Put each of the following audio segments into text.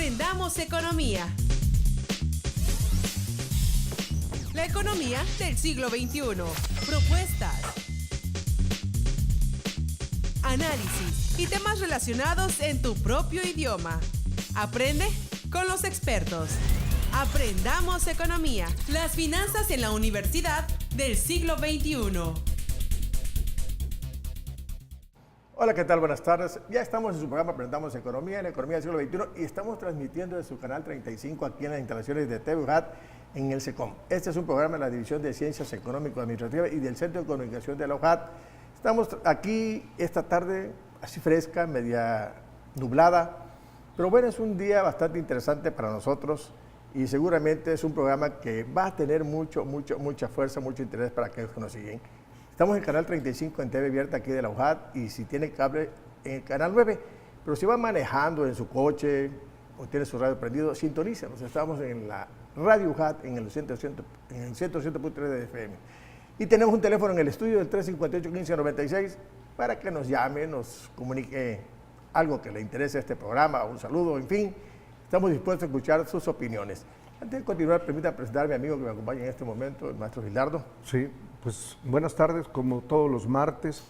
Aprendamos economía. La economía del siglo XXI. Propuestas, análisis y temas relacionados en tu propio idioma. Aprende con los expertos. Aprendamos economía. Las finanzas en la universidad del siglo XXI. Hola, ¿qué tal? Buenas tardes. Ya estamos en su programa Aprendamos Economía, en la economía del siglo XXI, y estamos transmitiendo de su canal 35 aquí en las instalaciones de TV UJAT en el SECOM. Este es un programa de la División de Ciencias Económico-Administrativas y del Centro de Comunicación de la UJAT. Estamos aquí esta tarde, así fresca, media nublada, pero bueno, es un día bastante interesante para nosotros y seguramente es un programa que va a tener mucha fuerza, mucho interés para aquellos que nos siguen. Estamos en el canal 35 en TV abierta aquí de la UJAT y si tiene cable en el canal 9, pero si va manejando en su coche o tiene su radio prendido, sintonícenos. Estamos en la radio UJAT en el 107.3 de FM. Y tenemos un teléfono en el estudio del 358-1596 para que nos llame, nos comunique algo que le interese a este programa, un saludo, en fin. Estamos dispuestos a escuchar sus opiniones. Antes de continuar, permítanme presentar a mi amigo que me acompaña en este momento, el maestro Gildardo. Sí, pues buenas tardes, como todos los martes.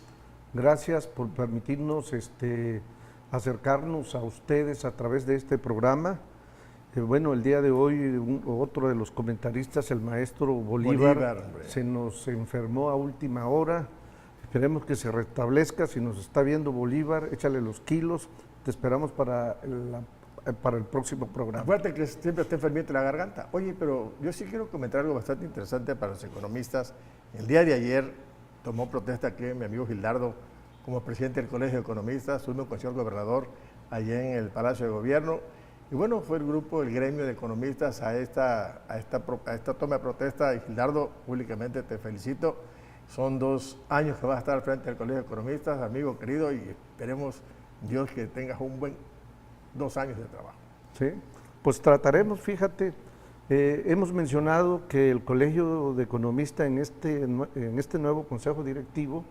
Gracias por permitirnos acercarnos a ustedes a través de este programa. Bueno, el día de hoy otro de los comentaristas, el maestro Bolívar se nos enfermó a última hora. Esperemos que se restablezca. Si nos está viendo Bolívar, échale los kilos. Te esperamos para el próximo programa. Acuérdate que siempre está enfermiente la garganta. Oye, pero yo sí quiero comentar algo bastante interesante para los economistas. El día de ayer tomó protesta aquí mi amigo Gildardo como presidente del Colegio de Economistas, uno con el señor gobernador allá en el Palacio de Gobierno. Y bueno, fue el gremio de economistas a esta toma de protesta. Y Gildardo, públicamente te felicito. Son 2 años que vas a estar al frente del Colegio de Economistas, amigo querido, y esperemos Dios que tengas un buen 2 años de trabajo. Sí, pues trataremos, fíjate, hemos mencionado que el Colegio de Economistas en este nuevo Consejo Directivo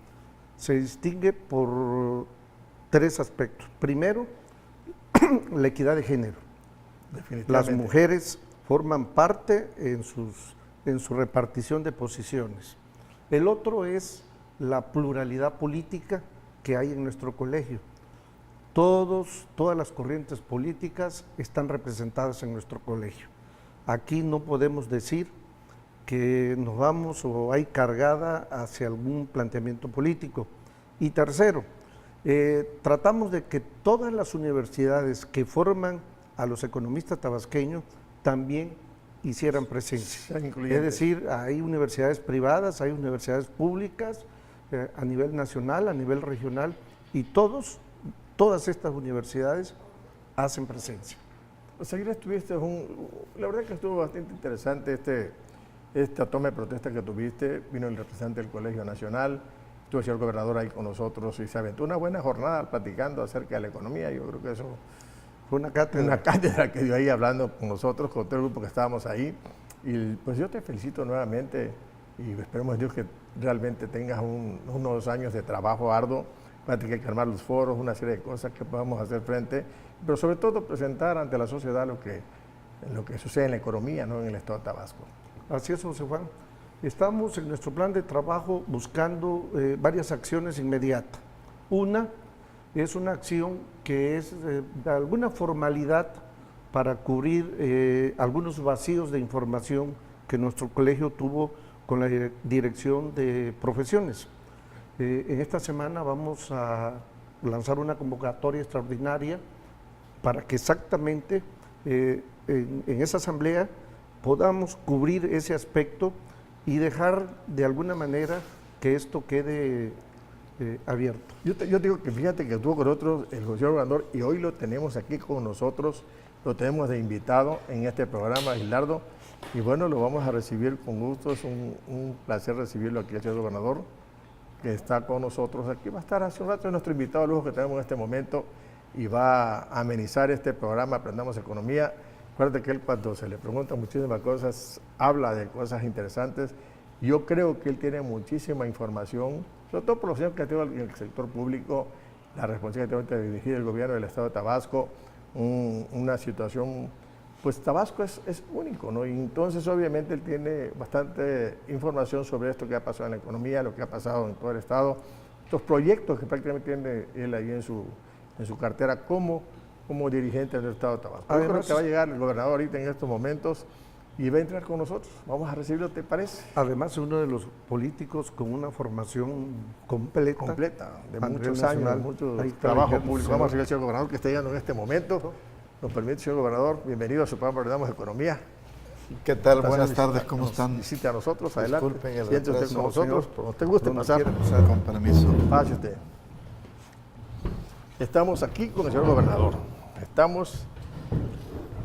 se distingue por 3 aspectos. Primero, la equidad de género. Las mujeres forman parte en su repartición de posiciones. El otro es la pluralidad política que hay en nuestro colegio. Todas las corrientes políticas están representadas en nuestro colegio. Aquí no podemos decir que nos vamos o hay cargada hacia algún planteamiento político. Y tercero, tratamos de que todas las universidades que forman a los economistas tabasqueños también hicieran presencia. Es decir, hay universidades privadas, hay universidades públicas a nivel nacional, a nivel regional, y todas estas universidades hacen presencia. Pues ayer estuviste, la verdad que estuvo bastante interesante esta toma de protesta que tuviste. Vino el representante del Colegio Nacional, estuvo el señor gobernador ahí con nosotros y se aventó una buena jornada platicando acerca de la economía. Yo creo que eso fue una cátedra. Una cátedra que dio ahí hablando con nosotros, con todo el grupo que estábamos ahí. Y pues yo te felicito nuevamente y esperemos Dios que realmente tengas unos años de trabajo arduo. Hay que armar los foros, una serie de cosas que podamos hacer frente, pero sobre todo presentar ante la sociedad lo que sucede en la economía, ¿no?, en el estado de Tabasco. Así es, José Juan. Estamos en nuestro plan de trabajo buscando varias acciones inmediatas. Una es una acción que es de alguna formalidad para cubrir algunos vacíos de información que nuestro colegio tuvo con la Dirección de Profesiones. En esta semana vamos a lanzar una convocatoria extraordinaria para que exactamente en esa asamblea podamos cubrir ese aspecto y dejar de alguna manera que esto quede abierto. Yo digo que fíjate que estuvo con nosotros el señor gobernador y hoy lo tenemos aquí con nosotros, lo tenemos de invitado en este programa, Gildardo, y bueno, lo vamos a recibir con gusto. Es un placer recibirlo aquí, el señor gobernador, que está con nosotros aquí. Va a estar hace un rato, nuestro invitado de lujo que tenemos en este momento y va a amenizar este programa Aprendamos Economía. Acuérdate que él, cuando se le preguntan muchísimas cosas, habla de cosas interesantes. Yo creo que él tiene muchísima información, sobre todo por los años que ha tenido en el sector público, la responsabilidad de dirigir el gobierno del estado de Tabasco, una situación, pues Tabasco es único, ¿no? Y entonces obviamente él tiene bastante información sobre esto que ha pasado en la economía, lo que ha pasado en todo el estado, los proyectos que prácticamente tiene él ahí en su cartera como dirigente del estado de Tabasco. Yo creo que va a llegar el gobernador ahorita en estos momentos y va a entrar con nosotros. Vamos a recibirlo, ¿te parece? Además, uno de los políticos con una formación completa de muchos años, mucho trabajo público. Vamos a recibir al señor gobernador que está llegando en este momento. Nos permite, señor gobernador, bienvenido a su programa Hablamos de Economía. ¿Qué tal? Buenas tardes, ¿cómo están? Visite a nosotros, adelante. Disculpen el Siéntese usted con nosotros, cuando usted guste pasar. Con permiso. Pase usted. Estamos aquí con el señor gobernador.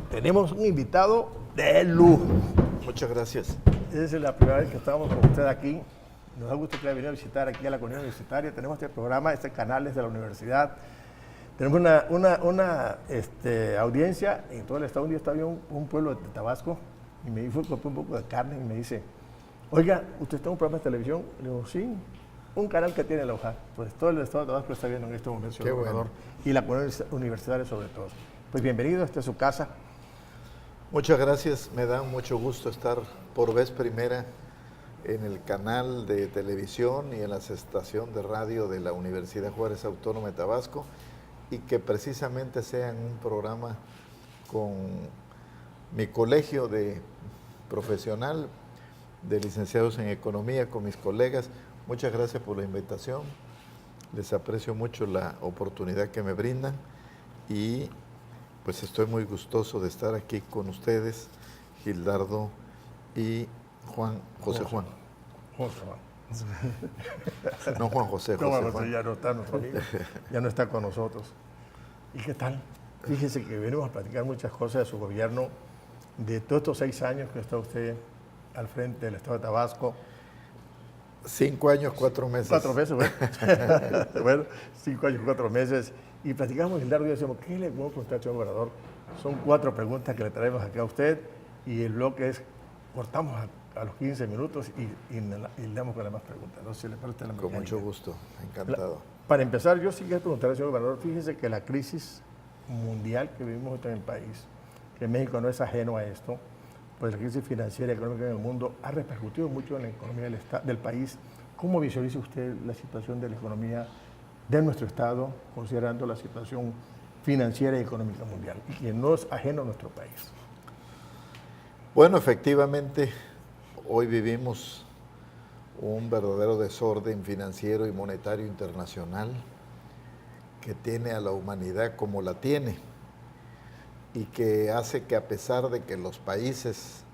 Tenemos un invitado de lujo. Muchas gracias. Es la primera vez que estamos con usted aquí. Nos da gusto que haya venido a visitar aquí a la comunidad universitaria. Tenemos este programa, este canal es de la universidad. Tenemos una audiencia en todo el estado. Un día estaba en un pueblo de Tabasco y me fue a comprar un poco de carne y me dice, oiga, ¿usted está en un programa de televisión? Le digo, sí, un canal que tiene la hoja. Pues todo el estado de Tabasco está viendo en este momento, señor gobernador, y la comunidad universitaria sobre todo. Pues bienvenido, esta es su casa. Muchas gracias, me da mucho gusto estar por vez primera en el canal de televisión y en la estación de radio de la Universidad Juárez Autónoma de Tabasco, y que precisamente sea en un programa con mi colegio de profesional de licenciados en economía, con mis colegas. Muchas gracias por la invitación, les aprecio mucho la oportunidad que me brindan y pues estoy muy gustoso de estar aquí con ustedes, Gildardo y José Juan. No, Juan José, Juan. Ya no está nuestro amigo, ya no está con nosotros. ¿Y qué tal? Fíjese que venimos a platicar muchas cosas de su gobierno, de todos estos 6 años que está usted al frente del estado de Tabasco. 5 años, 4 meses. 4 meses, bueno. Bueno, 5 años, 4 meses. Y platicamos, Gildardo y yo decimos, ¿qué le puedo contar al señor gobernador? Son 4 preguntas que le traemos acá a usted y el bloque es, cortamos a los 15 minutos y le damos con las más preguntas. No sé si le parece la Con mucho gusto, encantado. Para empezar, yo sí quiero preguntarle al señor gobernador, fíjese que la crisis mundial que vivimos en el país, que México no es ajeno a esto, pues la crisis financiera y económica en el mundo ha repercutido mucho en la economía del país. ¿Cómo visualiza usted la situación de la economía de nuestro estado, considerando la situación financiera y económica mundial, y que no es ajeno a nuestro país? Bueno, efectivamente, hoy vivimos un verdadero desorden financiero y monetario internacional que tiene a la humanidad como la tiene y que hace que, a pesar de que los países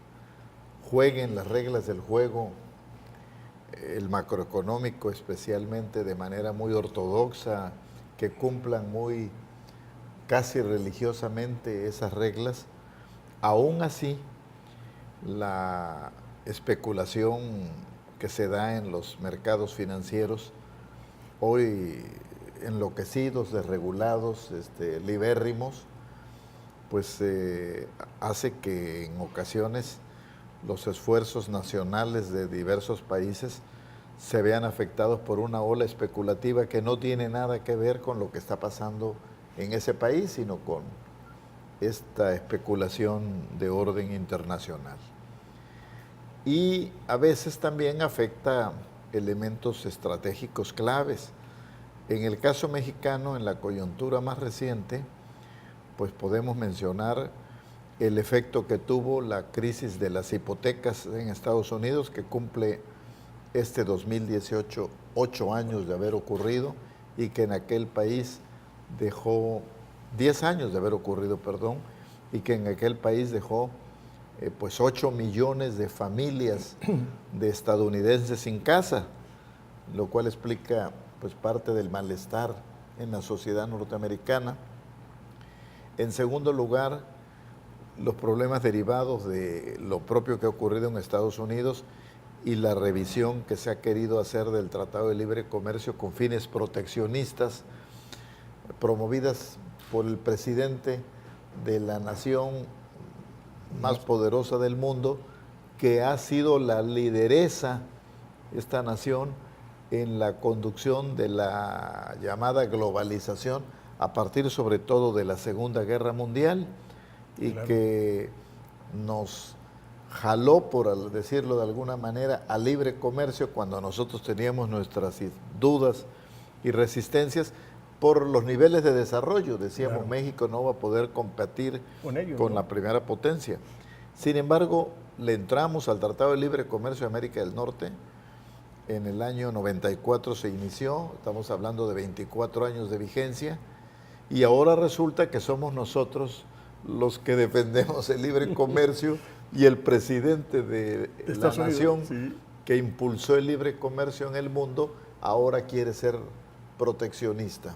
jueguen las reglas del juego, el macroeconómico especialmente, de manera muy ortodoxa, que cumplan muy casi religiosamente esas reglas, aún así la especulación que se da en los mercados financieros, hoy enloquecidos, desregulados, libérrimos, pues hace que en ocasiones los esfuerzos nacionales de diversos países se vean afectados por una ola especulativa que no tiene nada que ver con lo que está pasando en ese país, sino con esta especulación de orden internacional. Y a veces también afecta elementos estratégicos claves. En el caso mexicano, en la coyuntura más reciente, pues podemos mencionar el efecto que tuvo la crisis de las hipotecas en Estados Unidos, que cumple este 2018 8 años de haber ocurrido y que en aquel país dejó 10 años de haber ocurrido, perdón, y que en aquel país dejó pues 8 millones de familias de estadounidenses sin casa, lo cual explica pues parte del malestar en la sociedad norteamericana. En segundo lugar, los problemas derivados de lo propio que ha ocurrido en Estados Unidos y la revisión que se ha querido hacer del Tratado de Libre Comercio con fines proteccionistas, promovidas por el presidente de la nación más poderosa del mundo, que ha sido la lideresa, esta nación, en la conducción de la llamada globalización, a partir sobre todo de la Segunda Guerra Mundial y que nos jaló, por decirlo de alguna manera, al libre comercio cuando nosotros teníamos nuestras dudas y resistencias por los niveles de desarrollo. Decíamos, México no va a poder competir con la primera potencia. Sin embargo, le entramos al Tratado de Libre Comercio de América del Norte. En el año 94 se inició, estamos hablando de 24 años de vigencia, y ahora resulta que somos nosotros los que defendemos el libre comercio y el presidente de la nación que impulsó el libre comercio en el mundo ahora quiere ser proteccionista.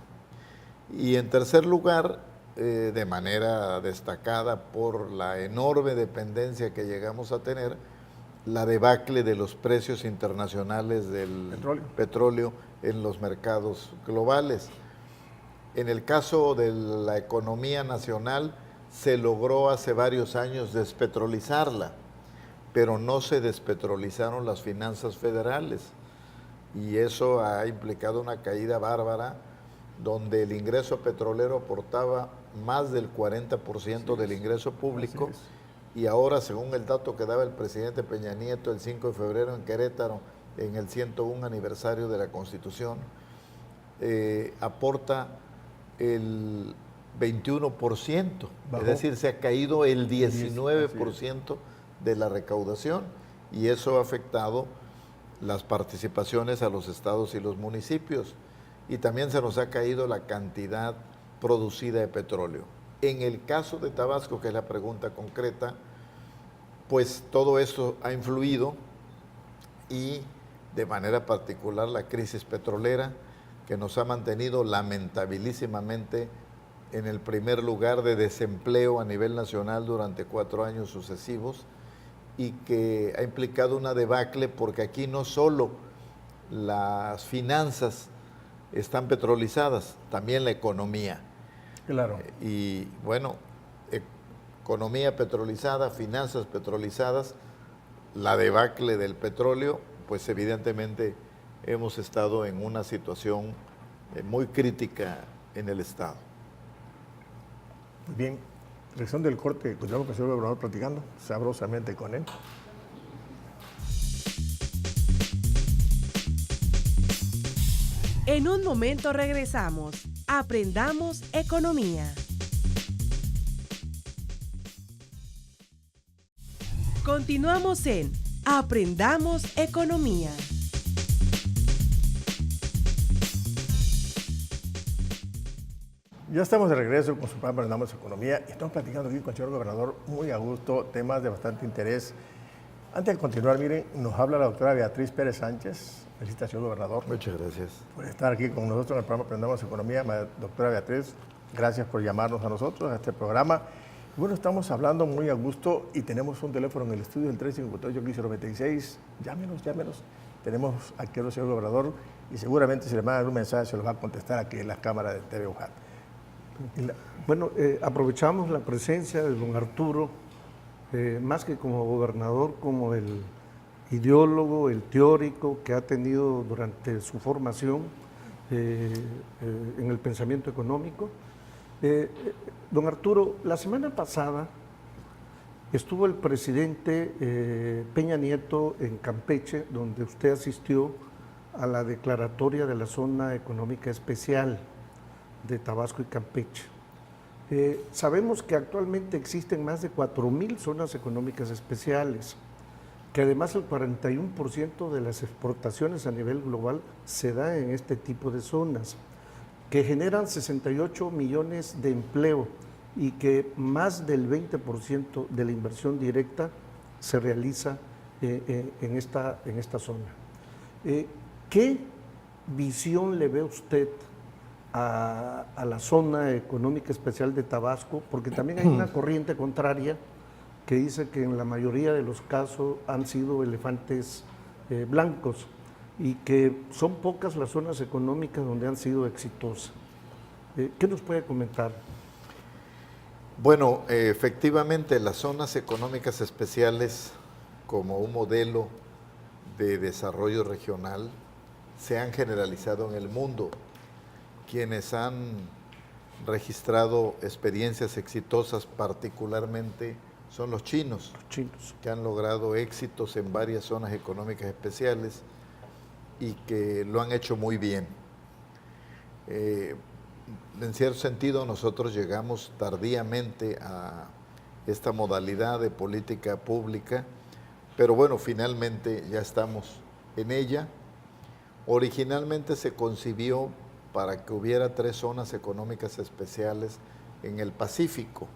Y en tercer lugar, de manera destacada por la enorme dependencia que llegamos a tener, la debacle de los precios internacionales del petróleo en los mercados globales. En el caso de la economía nacional, se logró hace varios años despetrolizarla, pero no se despetrolizaron las finanzas federales. Y eso ha implicado una caída bárbara, donde el ingreso petrolero aportaba más del 40% del ingreso público, y ahora, según el dato que daba el presidente Peña Nieto el 5 de febrero en Querétaro, en el 101 aniversario de la Constitución, aporta el 21%, es decir, se ha caído el 19% de la recaudación, y eso ha afectado las participaciones a los estados y los municipios, y también se nos ha caído la cantidad producida de petróleo. En el caso de Tabasco, que es la pregunta concreta, pues todo esto ha influido, y de manera particular la crisis petrolera, que nos ha mantenido lamentabilísimamente en el primer lugar de desempleo a nivel nacional durante 4 años sucesivos, y que ha implicado una debacle, porque aquí no solo las finanzas están petrolizadas, también la economía. Claro. Y bueno, economía petrolizada, finanzas petrolizadas, la debacle del petróleo, pues evidentemente hemos estado en una situación muy crítica en el Estado. Bien, regresando del corte, continuamos con el señor gobernador platicando sabrosamente con él. En un momento regresamos. Aprendamos economía. Continuamos en Aprendamos economía. Ya estamos de regreso con su programa Aprendamos Economía y estamos platicando aquí con el señor gobernador muy a gusto, temas de bastante interés. Antes de continuar, miren, nos habla la doctora Beatriz Pérez Sánchez. Felicitaciones, gobernador. Muchas gracias. Por estar aquí con nosotros en el programa Aprendamos Economía. Doctora Beatriz, gracias por llamarnos a nosotros, a este programa. Bueno, estamos hablando muy a gusto y tenemos un teléfono en el estudio, el 358-1596. Llámenos. Tenemos aquí al señor gobernador y seguramente si le mandan un mensaje se lo va a contestar aquí en las cámaras de TV UJAT. Bueno, aprovechamos la presencia de don Arturo, más que como gobernador, como el ideólogo, el teórico que ha tenido durante su formación en el pensamiento económico. Don Arturo, la semana pasada estuvo el presidente Peña Nieto en Campeche, donde usted asistió a la declaratoria de la zona económica especial de Tabasco y Campeche. Sabemos que actualmente existen más de 4,000 zonas económicas especiales, que además el 41% de las exportaciones a nivel global se da en este tipo de zonas, que generan 68 millones de empleo y que más del 20% de la inversión directa se realiza en esta zona. ¿Qué visión le ve usted a la zona económica especial de Tabasco? Porque también hay una corriente contraria que dice que en la mayoría de los casos han sido elefantes blancos y que son pocas las zonas económicas donde han sido exitosas. ¿Qué nos puede comentar? Bueno, efectivamente las zonas económicas especiales como un modelo de desarrollo regional se han generalizado en el mundo. Quienes han registrado experiencias exitosas, particularmente son los chinos, que han logrado éxitos en varias zonas económicas especiales y que lo han hecho muy bien. En cierto sentido, nosotros llegamos tardíamente a esta modalidad de política pública, pero bueno, finalmente ya estamos en ella. Originalmente se concibió para que hubiera 3 zonas económicas especiales en el Pacífico.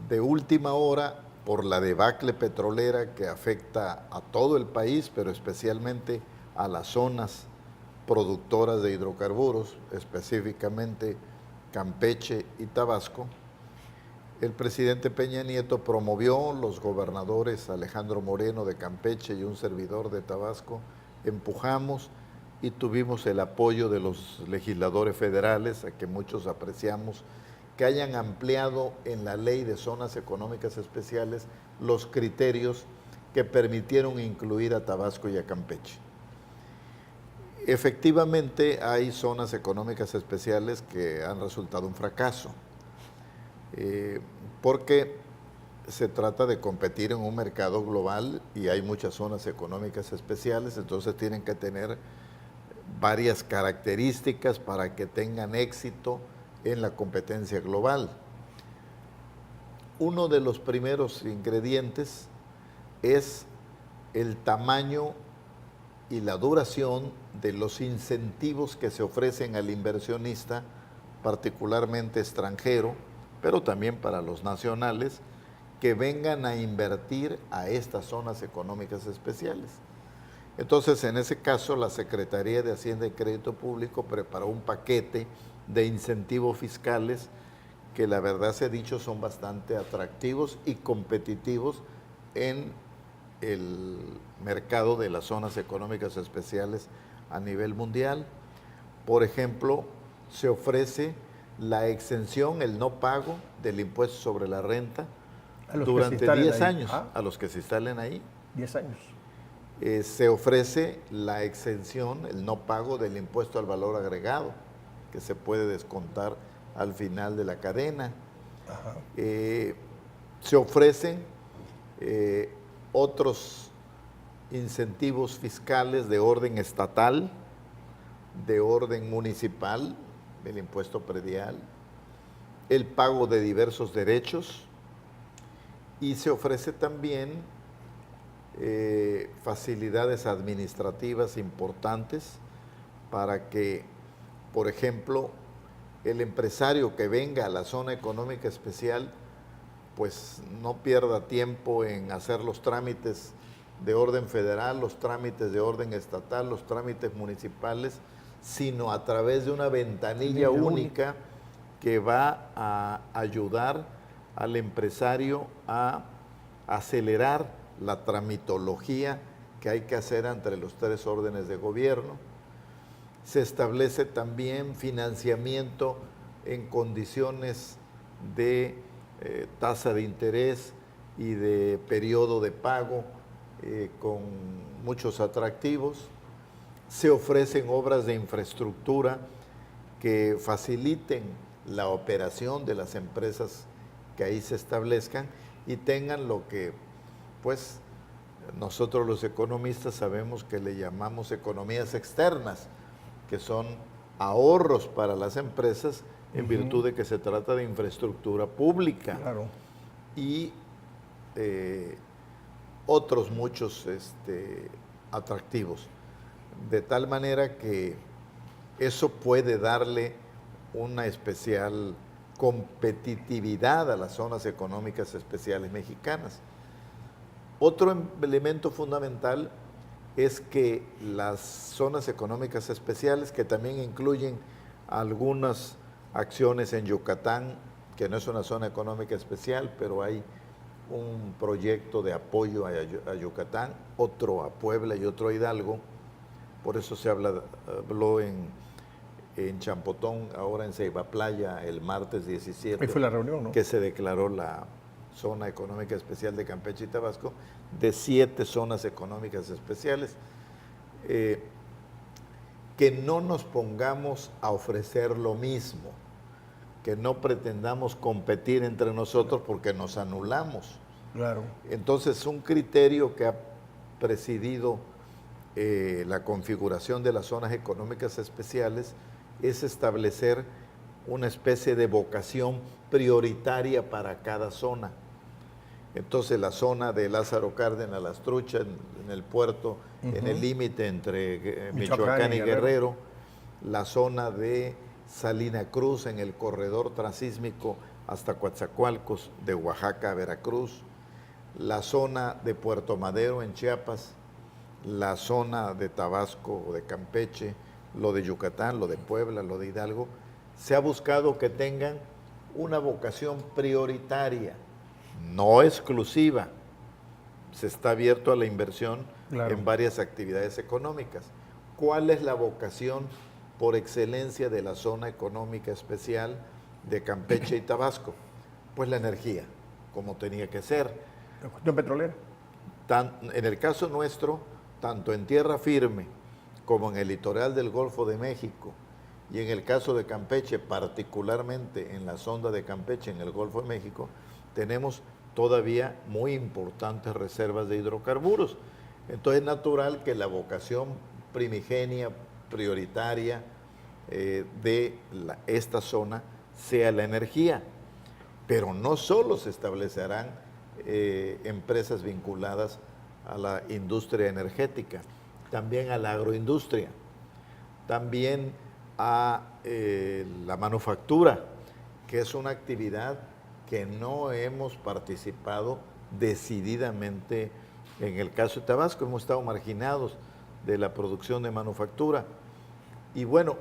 De última hora, por la debacle petrolera que afecta a todo el país, pero especialmente a las zonas productoras de hidrocarburos, específicamente Campeche y Tabasco, el presidente Peña Nieto promovió, los gobernadores Alejandro Moreno de Campeche y un servidor de Tabasco, empujamos y tuvimos el apoyo de los legisladores federales, a que muchos apreciamos, que hayan ampliado en la ley de zonas económicas especiales los criterios que permitieron incluir a Tabasco y a Campeche. Efectivamente, hay zonas económicas especiales que han resultado un fracaso, porque se trata de competir en un mercado global y hay muchas zonas económicas especiales, entonces tienen que tener varias características para que tengan éxito en la competencia global. Uno de los primeros ingredientes es el tamaño y la duración de los incentivos que se ofrecen al inversionista, particularmente extranjero, pero también para los nacionales, que vengan a invertir a estas zonas económicas especiales. Entonces, en ese caso, la Secretaría de Hacienda y Crédito Público preparó un paquete de incentivos fiscales que, la verdad se ha dicho, son bastante atractivos y competitivos en el mercado de las zonas económicas especiales a nivel mundial. Por ejemplo, se ofrece la exención, el no pago del impuesto sobre la renta durante 10 años, a los que se instalen ahí. 10 años. Se ofrece la exención, el no pago del impuesto al valor agregado, que se puede descontar al final de la cadena. Se ofrecen otros incentivos fiscales de orden estatal, de orden municipal, el impuesto predial, el pago de diversos derechos, y se ofrece también facilidades administrativas importantes para que, por ejemplo, el empresario que venga a la zona económica especial pues no pierda tiempo en hacer los trámites de orden federal, los trámites de orden estatal, los trámites municipales, sino a través de una ventanilla única que va a ayudar al empresario a acelerar la tramitología que hay que hacer entre los 3 órdenes de gobierno. Se establece también financiamiento en condiciones de tasa de interés y de periodo de pago con muchos atractivos. Se ofrecen obras de infraestructura que faciliten la operación de las empresas que ahí se establezcan y tengan lo que, pues, nosotros los economistas sabemos que le llamamos economías externas, que son ahorros para las empresas en virtud de que se trata de infraestructura pública. Claro. Y otros muchos atractivos. De tal manera que eso puede darle una especial competitividad a las zonas económicas especiales mexicanas. Otro elemento fundamental es que las zonas económicas especiales, que también incluyen algunas acciones en Yucatán, que no es una zona económica especial, pero hay un proyecto de apoyo a Yucatán, otro a Puebla y otro a Hidalgo. Por eso se habló en Champotón, ahora en Ceiba Playa, el martes 17. Ahí fue la reunión, ¿no? Que se declaró la zona económica especial de Campeche y Tabasco, de 7 zonas económicas especiales. Que no nos pongamos a ofrecer lo mismo. que no pretendamos competir entre nosotros porque nos anulamos. Claro. Entonces, un criterio que ha presidido la configuración de las zonas económicas especiales es establecer una especie de vocación prioritaria para cada zona. Entonces, la zona de Lázaro Cárdenas, Las Truchas, en el puerto, en el límite entre Michoacán y Guerrero, la zona de Salina Cruz, en el corredor transísmico hasta Coatzacoalcos, de Oaxaca a Veracruz, la zona de Puerto Madero en Chiapas, la zona de Tabasco o de Campeche, lo de Yucatán, lo de Puebla, lo de Hidalgo, se ha buscado que tengan una vocación prioritaria, no exclusiva. Se está abierto a la inversión en varias actividades económicas. ¿Cuál es la vocación por excelencia de la zona económica especial de Campeche y Tabasco? Pues la energía, como tenía que ser. La cuestión petrolera. En el caso nuestro, tanto en tierra firme como en el litoral del Golfo de México, y en el caso de Campeche, particularmente en la sonda de Campeche, en el Golfo de México, tenemos todavía muy importantes reservas de hidrocarburos. Entonces es natural que la vocación primigenia, prioritaria de esta zona sea la energía. Pero no solo se establecerán empresas vinculadas a la industria energética, también a la agroindustria, también a la manufactura, que es una actividad que no hemos participado decididamente. En el caso de Tabasco hemos estado marginados de la producción de manufactura. Y bueno,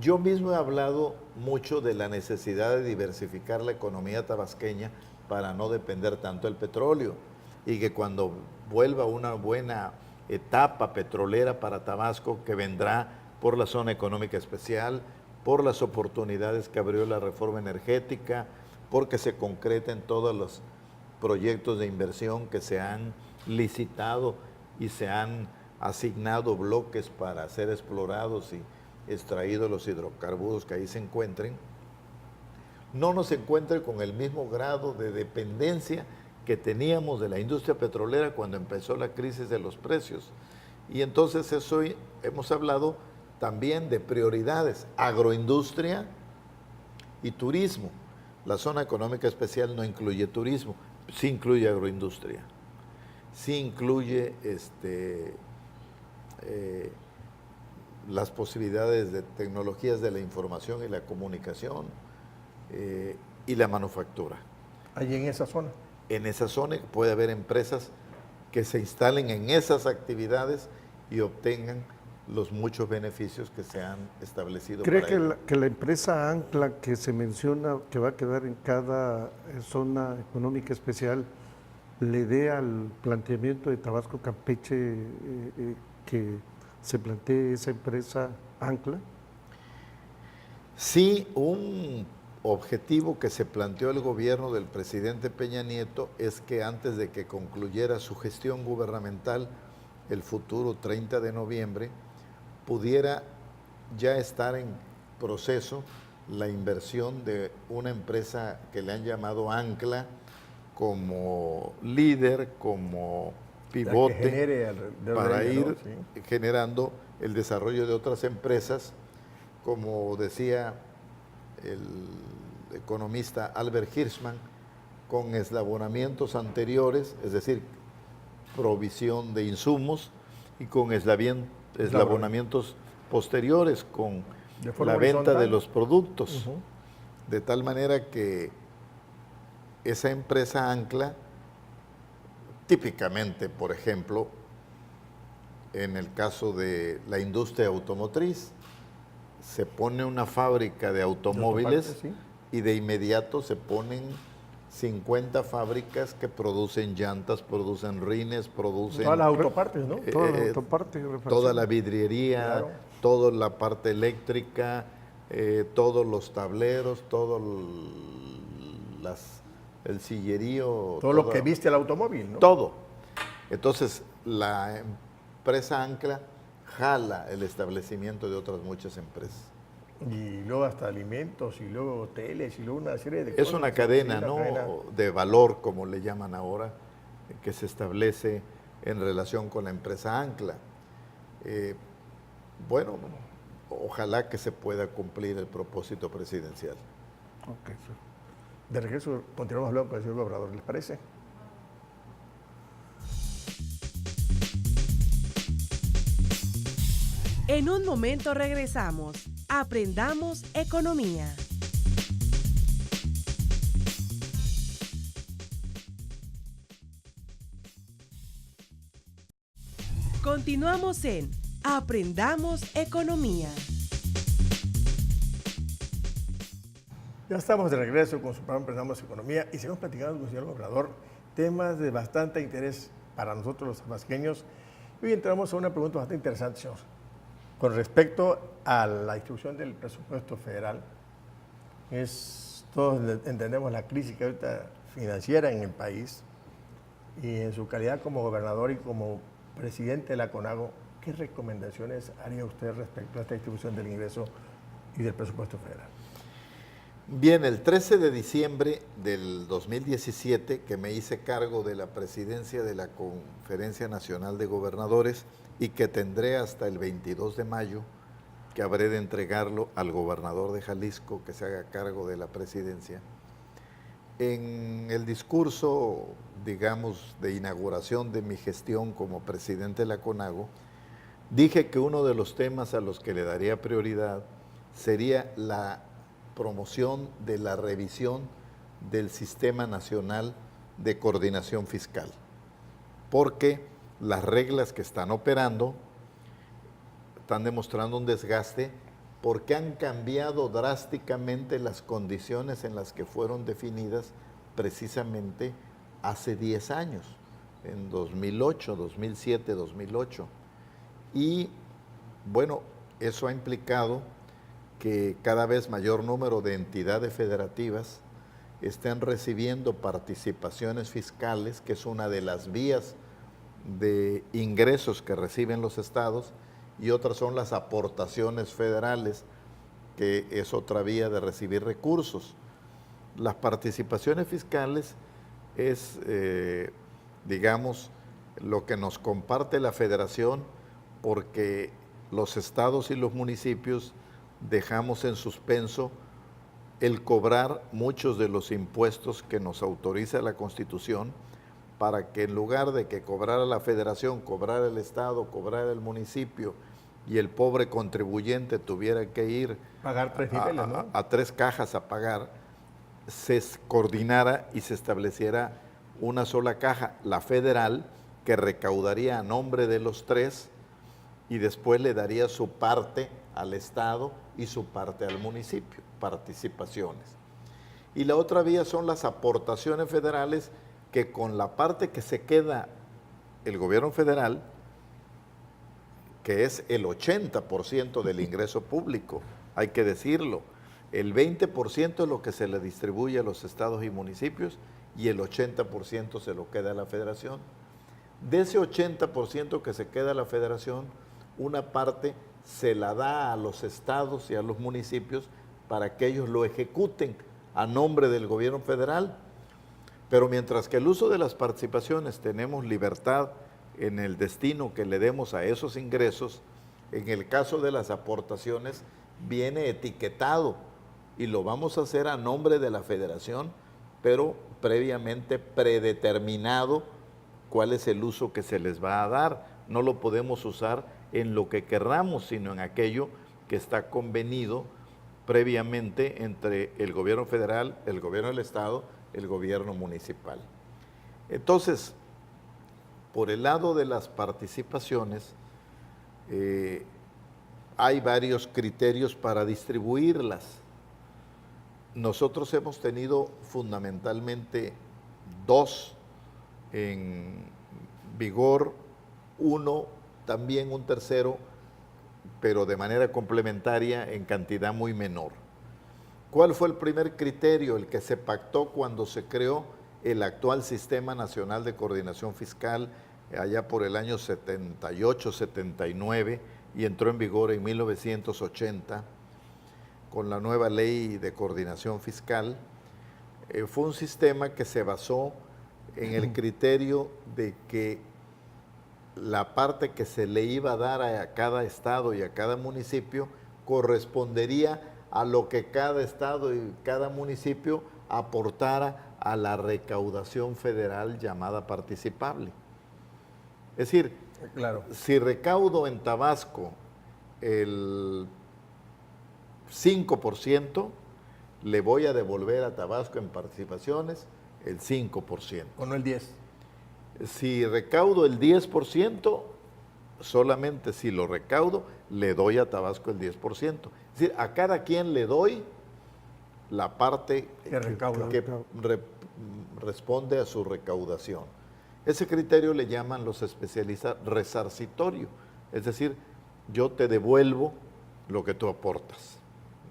yo mismo he hablado mucho de la necesidad de diversificar la economía tabasqueña para no depender tanto del petróleo, y que cuando vuelva una buena etapa petrolera para Tabasco, que vendrá por la zona económica especial, por las oportunidades que abrió la reforma energética, porque se concreten todos los proyectos de inversión que se han licitado y se han asignado bloques para ser explorados y extraídos los hidrocarburos que ahí se encuentren, no nos encuentre con el mismo grado de dependencia que teníamos de la industria petrolera cuando empezó la crisis de los precios. Y entonces eso hemos hablado también de prioridades, agroindustria y turismo. La zona económica especial no incluye turismo, sí incluye agroindustria, sí incluye las posibilidades de tecnologías de la información y la comunicación y la manufactura. Allí en esa zona. En esa zona puede haber empresas que se instalen en esas actividades y obtengan los muchos beneficios que se han establecido. ¿Cree para que la empresa ancla que se menciona que va a quedar en cada zona económica especial le dé al planteamiento de Tabasco Campeche que se plantee esa empresa ancla? Sí, un objetivo que se planteó el gobierno del presidente Peña Nieto es que antes de que concluyera su gestión gubernamental, el futuro 30 de noviembre, pudiera ya estar en proceso la inversión de una empresa que le han llamado Ancla como líder, como pivote, para ir generando el desarrollo de otras empresas, como decía el economista Albert Hirschman, con eslabonamientos anteriores, es decir, provisión de insumos, y con eslabonamientos posteriores, con la venta de los productos, de tal manera que esa empresa ancla, típicamente, por ejemplo, en el caso de la industria automotriz, se pone una fábrica de automóviles y de inmediato se ponen 50 fábricas que producen llantas, producen rines, producen... Todas las autopartes, ¿no? Toda la vidriería, toda la parte eléctrica, todos los tableros, todo el sillerío. Todo lo que viste el automóvil, ¿no? Todo. Entonces, la empresa ancla jala el establecimiento de otras muchas empresas. y luego hasta alimentos, y luego hoteles, y luego una serie de cosas. Es una cadena, Sí, una ¿no? cadena. De valor, como le llaman ahora, que se establece en relación con la empresa Ancla. Bueno, ojalá que se pueda cumplir el propósito presidencial. Ok, sí. De regreso, continuamos luego con el señor gobernador, ¿les parece? En un momento regresamos. Aprendamos economía. Continuamos en Aprendamos economía. Ya estamos de regreso con su programa Aprendamos Economía y seguimos platicando con el señor gobernador temas de bastante interés para nosotros los tabasqueños. Hoy entramos a una pregunta bastante interesante, señor. Con respecto a la distribución del presupuesto federal, todos entendemos la crisis que ahorita financiera en el país y en su calidad como gobernador y como presidente de la CONAGO, ¿qué recomendaciones haría usted respecto a esta distribución del ingreso y del presupuesto federal? Bien, el 13 de diciembre del 2017, que me hice cargo de la presidencia de la Conferencia Nacional de Gobernadores y que tendré hasta el 22 de mayo, que habré de entregarlo al gobernador de Jalisco, que se haga cargo de la presidencia. En el discurso, digamos, de inauguración de mi gestión como presidente de la CONAGO, dije que uno de los temas a los que le daría prioridad sería la promoción de la revisión del Sistema Nacional de Coordinación Fiscal, porque las reglas que están operando están demostrando un desgaste porque han cambiado drásticamente las condiciones en las que fueron definidas precisamente hace 10 años, en 2008, 2007, 2008. Y bueno, eso ha implicado que cada vez mayor número de entidades federativas estén recibiendo participaciones fiscales, que es una de las vías de ingresos que reciben los estados, y otras son las aportaciones federales, que es otra vía de recibir recursos. Las participaciones fiscales es, digamos, lo que nos comparte la federación, porque los estados y los municipios dejamos en suspenso el cobrar muchos de los impuestos que nos autoriza la Constitución, para que en lugar de que cobrara la federación, cobrara el estado, cobrara el municipio y el pobre contribuyente tuviera que ir Pagar tres niveles, ¿no? a 3 cajas a pagar, se coordinara y se estableciera una sola caja, la federal, que recaudaría a nombre de los 3 y después le daría su parte al estado y su parte al municipio, participaciones. Y la otra vía son las aportaciones federales, que con la parte que se queda el gobierno federal, que es el 80% del ingreso público, hay que decirlo, el 20% es lo que se le distribuye a los estados y municipios y el 80% se lo queda a la federación. De ese 80% que se queda a la federación, una parte se la da a los estados y a los municipios para que ellos lo ejecuten a nombre del gobierno federal. Pero mientras que el uso de las participaciones tenemos libertad en el destino que le demos a esos ingresos, en el caso de las aportaciones viene etiquetado y lo vamos a hacer a nombre de la federación, pero previamente predeterminado cuál es el uso que se les va a dar. No lo podemos usar en lo que querramos, sino en aquello que está convenido previamente entre el gobierno federal, el gobierno del estado, el gobierno municipal. Entonces, por el lado de las participaciones, hay varios criterios para distribuirlas. Nosotros hemos tenido fundamentalmente 2 en vigor, uno, también un tercero, pero de manera complementaria en cantidad muy menor. ¿Cuál fue el primer criterio? El que se pactó cuando se creó el actual Sistema Nacional de Coordinación Fiscal, allá por el año 78, 79, y entró en vigor en 1980. con la nueva ley de coordinación fiscal, fue un sistema que se basó en el criterio de que la parte que se le iba a dar a cada estado y a cada municipio correspondería a lo que cada estado y cada municipio aportara a la recaudación federal llamada participable. Es decir, Claro. si recaudo en Tabasco el 5%, le voy a devolver a Tabasco en participaciones el 5%. O no el 10. Si recaudo el 10%, solamente si lo recaudo, le doy a Tabasco el 10%. Es decir, a cada quien le doy la parte Que recauda. que responde a su recaudación. Ese criterio le llaman los especialistas resarcitorio, es decir, yo te devuelvo lo que tú aportas.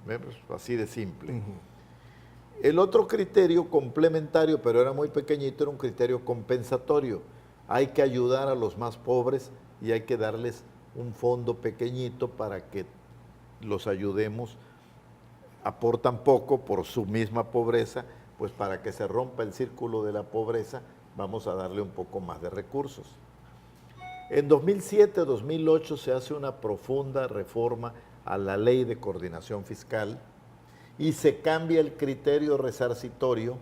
¿Ves? Así de simple. El otro criterio complementario, pero era muy pequeñito, era un criterio compensatorio. Hay que ayudar a los más pobres y hay que darles un fondo pequeñito para que los ayudemos. Aportan poco por su misma pobreza, pues para que se rompa el círculo de la pobreza, vamos a darle un poco más de recursos. En 2007-2008 se hace una profunda reforma a la Ley de Coordinación Fiscal y se cambia el criterio resarcitorio,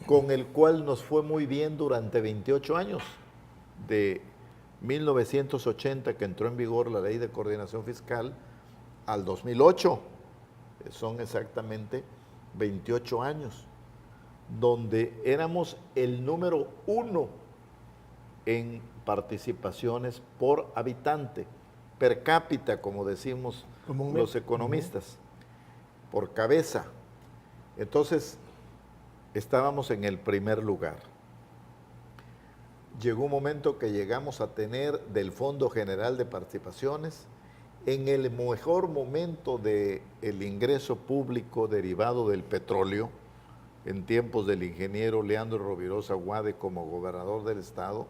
con el cual nos fue muy bien durante 28 años, de 1980 que entró en vigor la Ley de Coordinación Fiscal al 2008, son exactamente 28 años, donde éramos el número 1 en participaciones por habitante, per cápita, como decimos los economistas, por cabeza. Entonces, estábamos en el primer lugar. Llegó un momento que llegamos a tener del Fondo General de Participaciones, en el mejor momento del ingreso público derivado del petróleo, en tiempos del ingeniero Leandro Rovirosa Guade como gobernador del estado,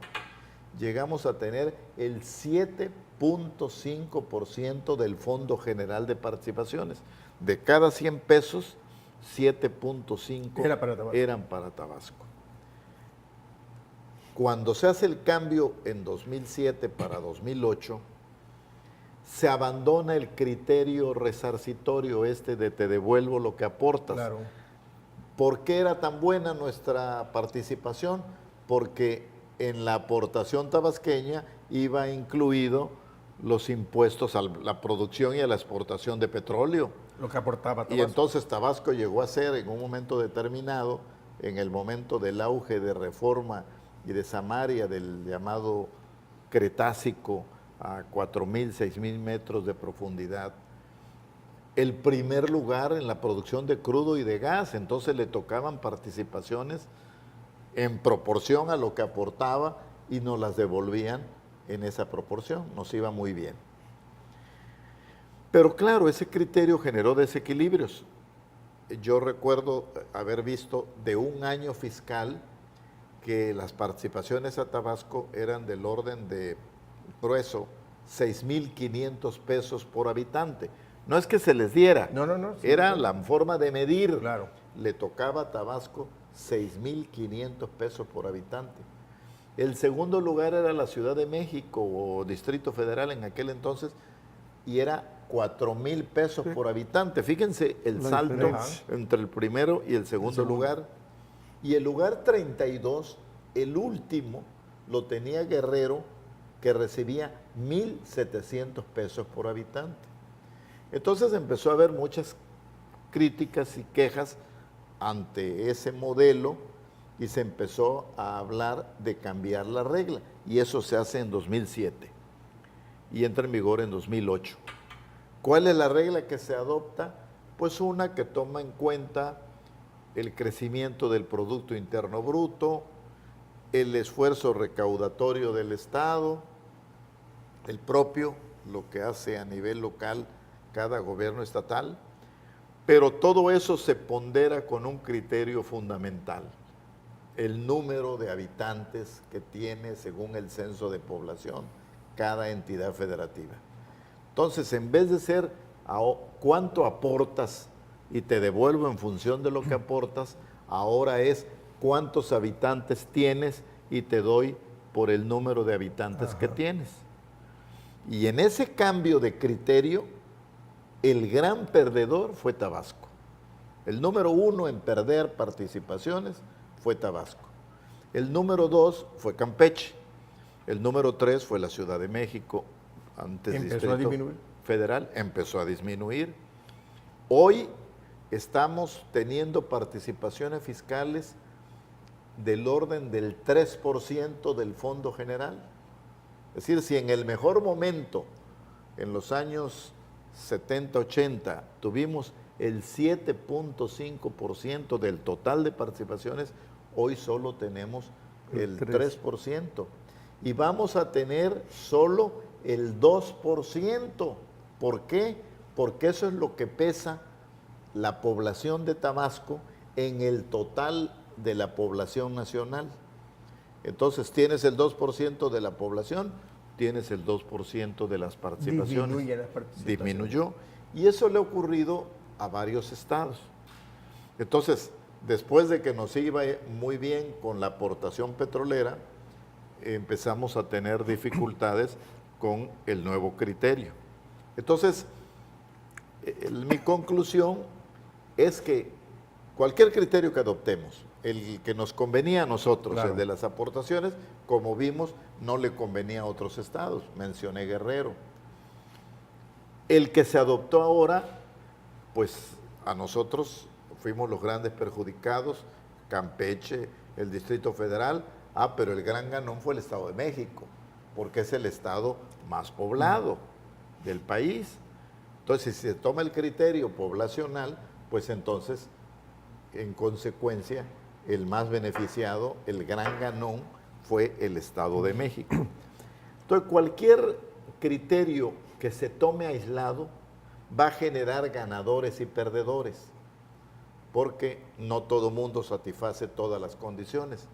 llegamos a tener el 7.5% del Fondo General de Participaciones. De cada 100 pesos, 7.5 eran para Tabasco. Cuando se hace el cambio en 2007 para 2008, se abandona el criterio resarcitorio de te devuelvo lo que aportas. Claro. ¿Por qué era tan buena nuestra participación? Porque en la aportación tabasqueña iba incluido los impuestos a la producción y a la exportación de petróleo. Lo que aportaba Tabasco. Y entonces Tabasco llegó a ser en un momento determinado, en el momento del auge de Reforma y de Samaria, del llamado Cretácico, a 4.000, 6.000 metros de profundidad, el primer lugar en la producción de crudo y de gas. Entonces le tocaban participaciones en proporción a lo que aportaba y nos las devolvían en esa proporción. Nos iba muy bien. Pero claro, ese criterio generó desequilibrios. Yo recuerdo haber visto de un año fiscal que las participaciones a Tabasco eran del orden de grueso 6.500 pesos por habitante. No es que se les diera, no, sí, era sí. la forma de medir. Claro. Le tocaba a Tabasco 6.500 pesos por habitante. El segundo lugar era la Ciudad de México o Distrito Federal en aquel entonces, y era 4.000 pesos por habitante. Fíjense el salto diferencia entre el primero y el segundo lugar. Y el lugar 32, el último, lo tenía Guerrero, que recibía 1.700 pesos por habitante. Entonces empezó a haber muchas críticas y quejas ante ese modelo y se empezó a hablar de cambiar la regla. Y eso se hace en 2007 y entra en vigor en 2008. ¿Cuál es la regla que se adopta? Pues una que toma en cuenta el crecimiento del Producto Interno Bruto, el esfuerzo recaudatorio del Estado, el propio, lo que hace a nivel local cada gobierno estatal, pero todo eso se pondera con un criterio fundamental, el número de habitantes que tiene según el censo de población cada entidad federativa. Entonces, en vez de ser cuánto aportas y te devuelvo en función de lo que aportas, ahora es cuántos habitantes tienes y te doy por el número de habitantes que tienes. Y en ese cambio de criterio, el gran perdedor fue Tabasco. El número 1 en perder participaciones fue Tabasco. El número 2 fue Campeche. El número 3 fue la Ciudad de México. Antes ¿Empezó a disminuir? Federal, empezó a disminuir. Hoy estamos teniendo participaciones fiscales del orden del 3% del Fondo General. Es decir, si en el mejor momento, en los años 70, 80, tuvimos el 7.5% del total de participaciones, hoy solo tenemos el 3%. Y vamos a tener solo el 2%. ¿Por qué? Porque eso es lo que pesa la población de Tabasco en el total de la población nacional. Entonces tienes el 2% de la población, tienes el 2% de las participaciones. Disminuye las participaciones. Disminuyó. Y eso le ha ocurrido a varios estados. Entonces, después de que nos iba muy bien con la aportación petrolera, empezamos a tener dificultades con el nuevo criterio. Entonces, mi conclusión es que cualquier criterio que adoptemos, el que nos convenía a nosotros, claro, el de las aportaciones, como vimos, no le convenía a otros estados. Mencioné Guerrero. El que se adoptó ahora, pues a nosotros fuimos los grandes perjudicados, Campeche, el Distrito Federal, pero el gran ganón fue el Estado de México, porque es el estado más poblado del país. Entonces, si se toma el criterio poblacional, pues entonces, en consecuencia, el más beneficiado, el gran ganón, fue el Estado de México. Entonces, cualquier criterio que se tome aislado va a generar ganadores y perdedores, porque no todo mundo satisface todas las condiciones.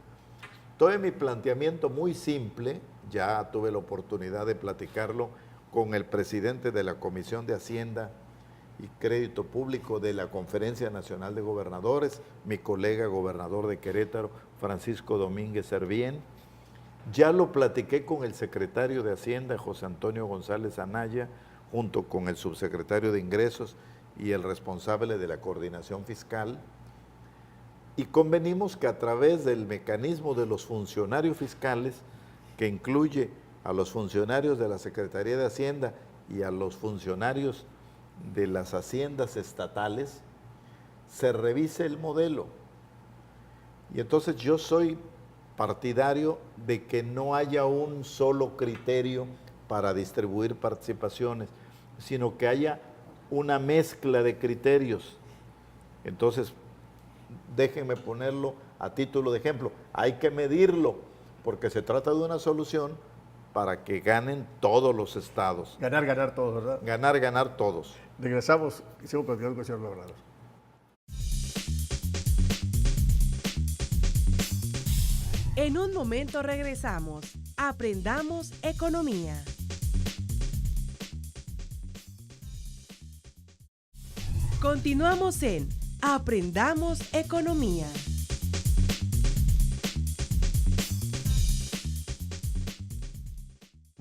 Entonces, mi planteamiento muy simple, ya tuve la oportunidad de platicarlo con el presidente de la Comisión de Hacienda y Crédito Público de la Conferencia Nacional de Gobernadores, mi colega gobernador de Querétaro, Francisco Domínguez Servién. Ya lo platiqué con el secretario de Hacienda, José Antonio González Anaya, junto con el subsecretario de Ingresos y el responsable de la coordinación fiscal, y convenimos que a través del mecanismo de los funcionarios fiscales, que incluye a los funcionarios de la Secretaría de Hacienda y a los funcionarios de las haciendas estatales, se revise el modelo. Y entonces yo soy partidario de que no haya un solo criterio para distribuir participaciones, sino que haya una mezcla de criterios. Entonces, déjenme ponerlo a título de ejemplo. Hay que medirlo, porque se trata de una solución para que ganen todos los estados. Ganar, ganar todos, ¿verdad? Ganar, ganar todos. Regresamos y seguimos platicando con el señor gobernador. En un momento regresamos. Aprendamos economía. Continuamos en Aprendamos economía.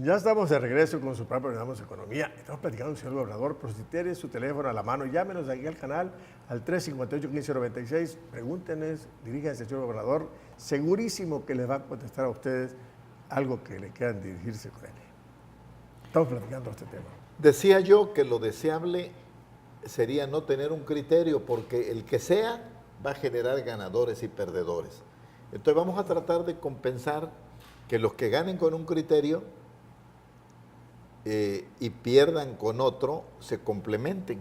Ya estamos de regreso con su programa Aprendamos Economía. Estamos platicando con el señor gobernador, pero si tiene su teléfono a la mano, llámenos aquí al canal al 358-1596. Pregúntenos, diríjanse al señor gobernador. Segurísimo que les va a contestar a ustedes algo que le quieran dirigirse con él. Estamos platicando este tema. Decía yo que lo deseable sería no tener un criterio, porque el que sea va a generar ganadores y perdedores. Entonces vamos a tratar de compensar que los que ganen con un criterio y pierdan con otro se complementen.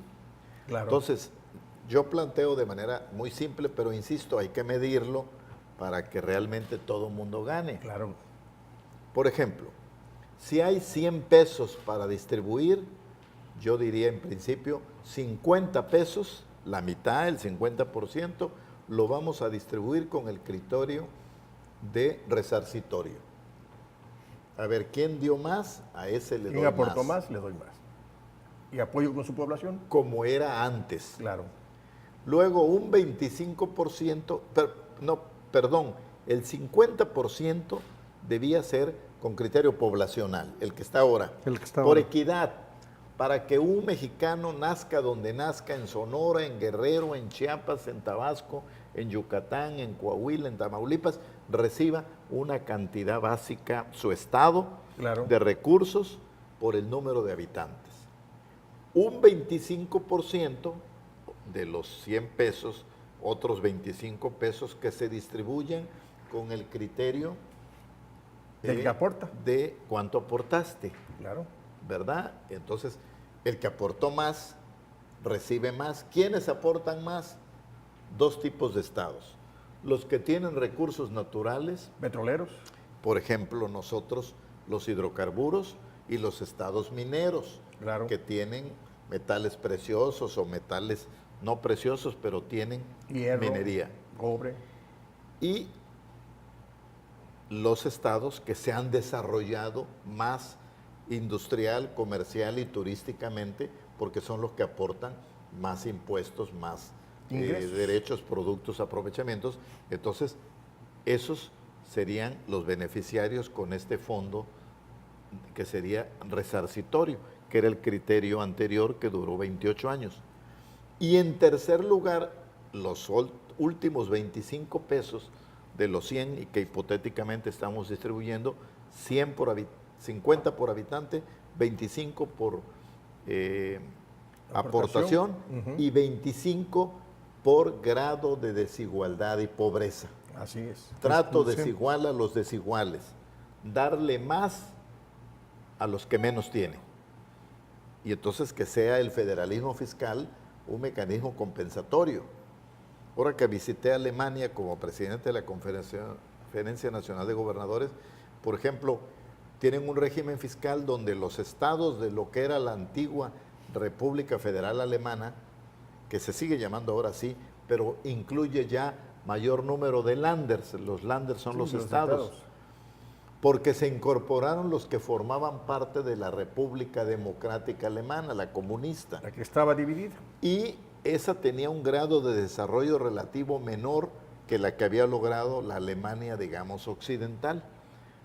Claro. Entonces, yo planteo de manera muy simple, pero insisto, hay que medirlo para que realmente todo el mundo gane. Claro. Por ejemplo, si hay 100 pesos para distribuir, yo diría en principio 50 pesos, la mitad, el 50%, lo vamos a distribuir con el criterio de resarcitorio. A ver, ¿quién dio más? A ese le doy más. ¿Quién aportó más? Le doy más. Y apoyo con su población. como era antes. Claro. Luego un 25%, el 50% debía ser con criterio poblacional, el que está ahora, El que está por ahora. equidad, para que un mexicano nazca donde nazca, en Sonora, en Guerrero, en Chiapas, en Tabasco, en Yucatán, en Coahuila, en Tamaulipas, reciba una cantidad básica, su estado, Claro. de recursos por el número de habitantes. Un 25% de los 100 pesos, otros 25 pesos que se distribuyen con el criterio ¿Del que aporta? de cuánto aportaste, Claro. ¿verdad? Entonces, el que aportó más recibe más. ¿Quiénes aportan más? Dos tipos de estados. Los que tienen recursos naturales, Petroleros. por ejemplo, nosotros, los hidrocarburos, y los estados mineros, Claro. que tienen metales preciosos o metales no preciosos, pero tienen Hierro. minería. Cobre. Y los estados que se han desarrollado más industrial, comercial y turísticamente, porque son los que aportan más impuestos, más Ingresos. derechos, productos, aprovechamientos. Entonces, esos serían los beneficiarios con este fondo que sería resarcitorio, que era el criterio anterior que duró 28 años. Y en tercer lugar, los últimos 25 pesos de los 100 y que hipotéticamente estamos distribuyendo, 50 por habitante, 25 por aportación y 25 por grado de desigualdad y pobreza. Así es. Trato Sí. desigual a los desiguales, darle más a los que menos tienen. Y entonces que sea el federalismo fiscal un mecanismo compensatorio. Ahora que visité Alemania como presidente de la Conferencia Nacional de Gobernadores, por ejemplo, tienen un régimen fiscal donde los estados de lo que era la antigua República Federal Alemana, que se sigue llamando ahora así, pero incluye ya mayor número de Länders. Los Länders son Sí, los estados, porque se incorporaron los que formaban parte de la República Democrática Alemana, la comunista. La que estaba dividida. Y esa tenía un grado de desarrollo relativo menor que la que había logrado la Alemania, digamos, occidental.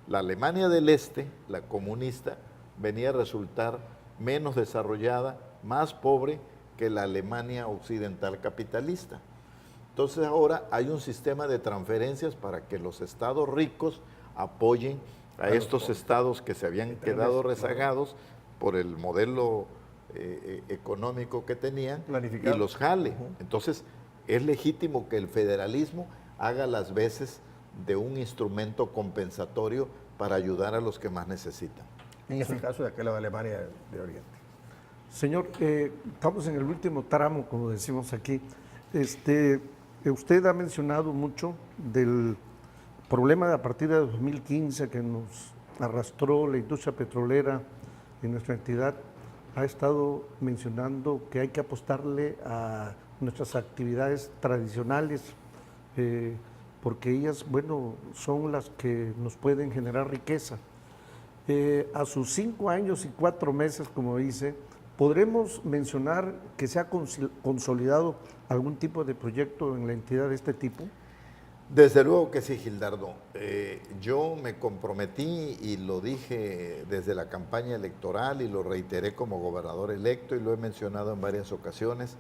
La Alemania del Este, la comunista, venía a resultar menos desarrollada, más pobre que la Alemania occidental capitalista. Entonces ahora hay un sistema de transferencias para que los estados ricos apoyen a estos estados que se habían quedado rezagados por el modelo económico que tenían Planificado. y los jale. Entonces es legítimo que el federalismo haga las veces de un instrumento compensatorio para ayudar a los que más necesitan. En este caso de aquella de Alemania de Oriente. Señor, estamos en el último tramo, como decimos aquí. Usted ha mencionado mucho del problema a partir de 2015 que nos arrastró la industria petrolera en nuestra entidad. Ha estado mencionando que hay que apostarle a nuestras actividades tradicionales, porque ellas, bueno, son las que nos pueden generar riqueza. A sus 5 años y 4 meses, como dice, ¿podremos mencionar que se ha consolidado algún tipo de proyecto en la entidad de este tipo? Desde luego que sí, Gildardo. Yo me comprometí y lo dije desde la campaña electoral y lo reiteré como gobernador electo y lo he mencionado en varias ocasiones,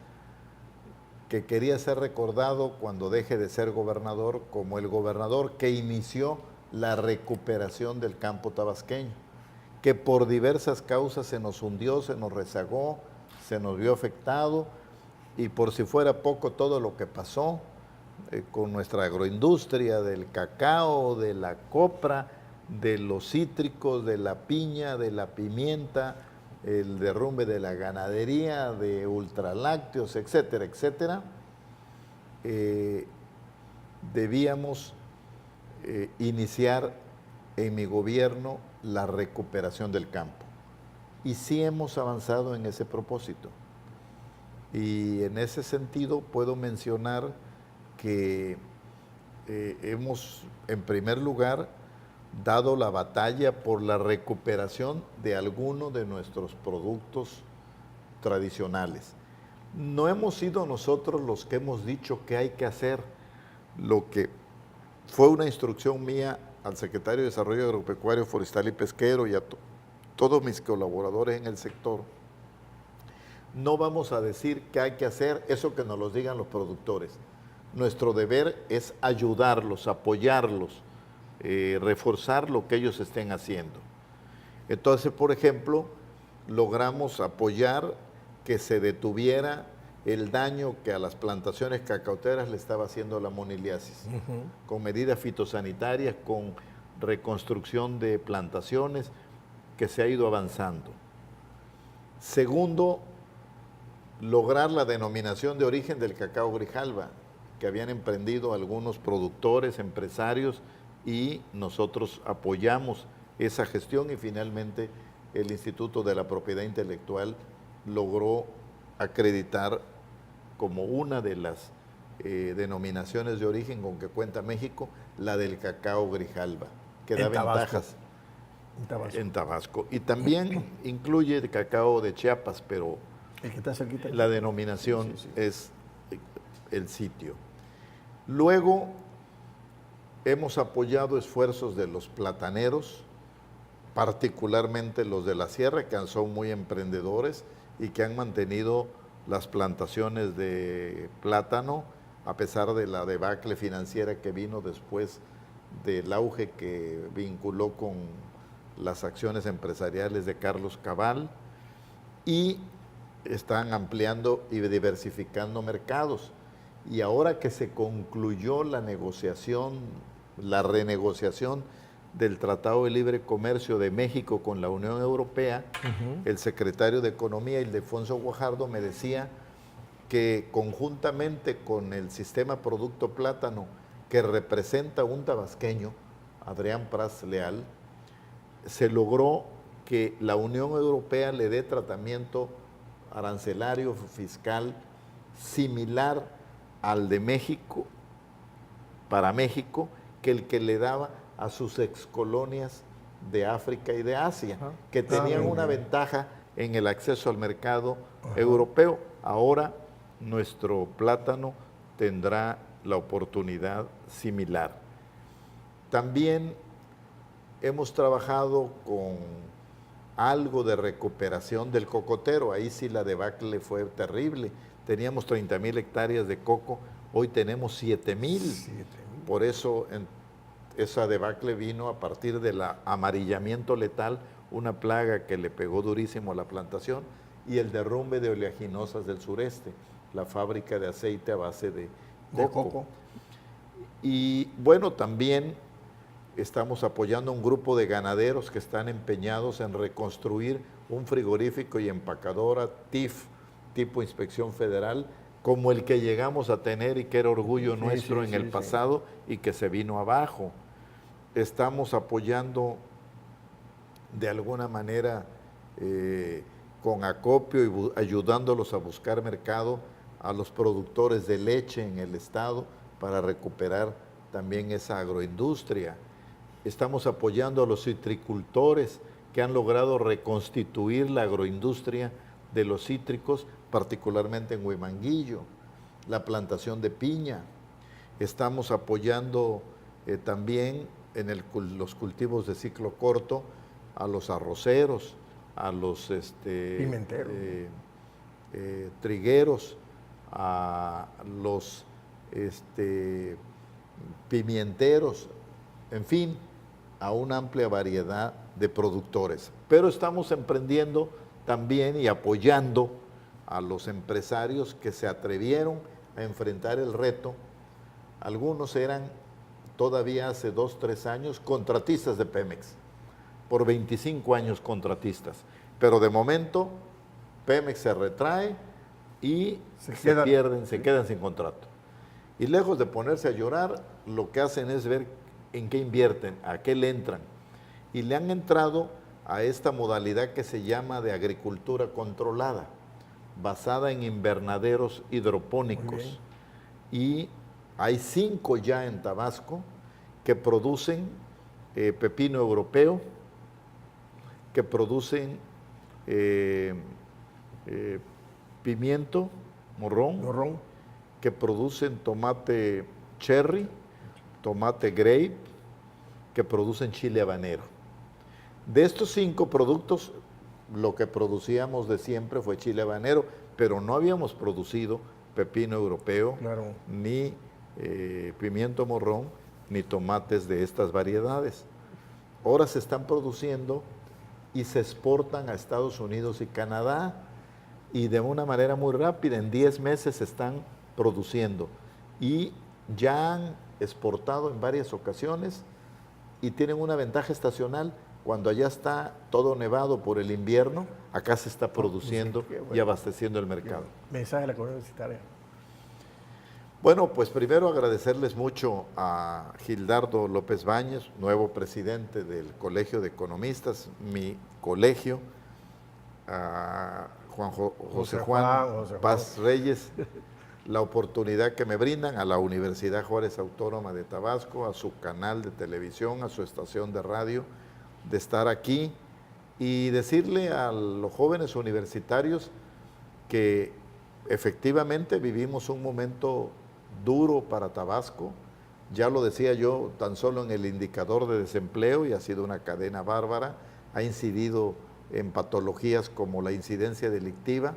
que quería ser recordado cuando deje de ser gobernador como el gobernador que inició la recuperación del campo tabasqueño, que por diversas causas se nos hundió, se nos rezagó, se nos vio afectado y por si fuera poco todo lo que pasó con nuestra agroindustria, del cacao, de la copra, de los cítricos, de la piña, de la pimienta, el derrumbe de la ganadería, de ultralácteos, etcétera, etcétera, debíamos iniciar en mi gobierno la recuperación del campo. Y sí hemos avanzado en ese propósito. Y en ese sentido puedo mencionar que hemos, en primer lugar, dado la batalla por la recuperación de algunos de nuestros productos tradicionales. No hemos sido nosotros los que hemos dicho que hay que hacer. Lo que fue una instrucción mía al secretario de Desarrollo Agropecuario, Forestal y Pesquero y a todos mis colaboradores en el sector. No vamos a decir qué hay que hacer, eso que nos lo digan los productores. Nuestro deber es ayudarlos, apoyarlos, reforzar lo que ellos estén haciendo. Entonces, por ejemplo, logramos apoyar que se detuviera el daño que a las plantaciones cacauteras le estaba haciendo la moniliasis, con medidas fitosanitarias, con reconstrucción de plantaciones, que se ha ido avanzando. Segundo, lograr la denominación de origen del cacao Grijalba, que habían emprendido algunos productores, empresarios, y nosotros apoyamos esa gestión y finalmente el Instituto de la Propiedad Intelectual logró acreditar como una de las denominaciones de origen con que cuenta México, la del cacao Grijalba, que da ventajas en Tabasco. Y también incluye el cacao de Chiapas, pero el que está cerquita, la denominación es el sitio. Luego, hemos apoyado esfuerzos de los plataneros, particularmente los de la sierra, que son muy emprendedores y que han mantenido las plantaciones de plátano, a pesar de la debacle financiera que vino después del auge que vinculó con las acciones empresariales de Carlos Cabal, y están ampliando y diversificando mercados. Y ahora que se concluyó la negociación, la renegociación del Tratado de Libre Comercio de México con la Unión Europea, el secretario de Economía, Ildefonso Guajardo, me decía que conjuntamente con el sistema Producto Plátano, que representa un tabasqueño, Adrián Praz Leal, se logró que la Unión Europea le dé tratamiento arancelario fiscal similar al de México, para México, que el que le daba a sus excolonias de África y de Asia, que tenían una ventaja en el acceso al mercado europeo. Ahora nuestro plátano tendrá la oportunidad similar. También hemos trabajado con algo de recuperación del cocotero. Ahí sí la debacle fue terrible. Teníamos 30,000 hectáreas de coco, hoy tenemos 7,000. Por eso esa debacle vino a partir del amarillamiento letal, una plaga que le pegó durísimo a la plantación, y el derrumbe de oleaginosas del sureste, la fábrica de aceite a base de coco. Y bueno, también estamos apoyando a un grupo de ganaderos que están empeñados en reconstruir un frigorífico y empacadora TIF, tipo Inspección Federal, como el que llegamos a tener y que era orgullo nuestro en el pasado y que se vino abajo. Estamos apoyando de alguna manera con acopio y ayudándolos a buscar mercado a los productores de leche en el estado para recuperar también esa agroindustria. Estamos apoyando a los citricultores que han logrado reconstituir la agroindustria de los cítricos, particularmente en Huimanguillo, la plantación de piña. Estamos apoyando también en los cultivos de ciclo corto a los arroceros, a los trigueros, a los pimienteros, en fin, a una amplia variedad de productores. Pero estamos emprendiendo también y apoyando a los empresarios que se atrevieron a enfrentar el reto. Algunos eran todavía hace 2, 3 años contratistas de Pemex, por 25 años contratistas, pero de momento Pemex se retrae y se quedan sin contrato. Y lejos de ponerse a llorar, lo que hacen es ver en qué invierten, a qué le entran. Y le han entrado a esta modalidad que se llama de agricultura controlada, basada en invernaderos hidropónicos. Y hay 5 ya en Tabasco que producen pepino europeo, que producen pimiento morrón, que producen tomate cherry, tomate grape, que producen chile habanero. De estos 5 productos, lo que producíamos de siempre fue chile habanero, pero no habíamos producido pepino europeo, ni pimiento morrón, ni tomates de estas variedades. Ahora se están produciendo y se exportan a Estados Unidos y Canadá, y de una manera muy rápida, en 10 meses se están produciendo. Y ya han exportado en varias ocasiones y tienen una ventaja estacional. Cuando allá está todo nevado por el invierno, acá se está produciendo y abasteciendo el mercado. Mensaje de la comunidad universitaria. Bueno, pues primero agradecerles mucho a Gildardo López Báñez, nuevo presidente del Colegio de Economistas, mi colegio, a José Juan Paz Reyes, la oportunidad que me brindan, a la Universidad Juárez Autónoma de Tabasco, a su canal de televisión, a su estación de radio, de estar aquí y decirle a los jóvenes universitarios que efectivamente vivimos un momento duro para Tabasco. Ya lo decía yo, tan solo en el indicador de desempleo, y ha sido una cadena bárbara, ha incidido en patologías como la incidencia delictiva,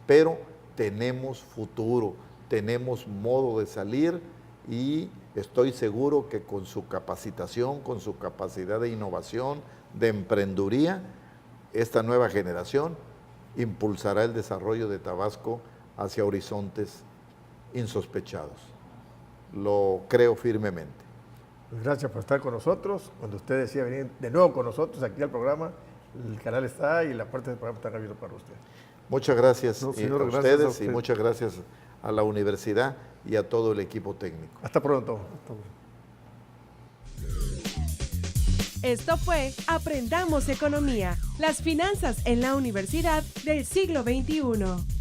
pero tenemos futuro, tenemos modo de salir, y estoy seguro que con su capacitación, con su capacidad de innovación, de emprendeduría, esta nueva generación impulsará el desarrollo de Tabasco hacia horizontes insospechados. Lo creo firmemente. Pues gracias por estar con nosotros. Cuando usted decida venir de nuevo con nosotros aquí al programa, el canal está y la parte del programa está abierta para usted. Muchas gracias, señor, a gracias ustedes a usted. Y muchas gracias a la universidad y a todo el equipo técnico. Hasta pronto. Esto fue Aprendamos Economía, las finanzas en la universidad del siglo XXI.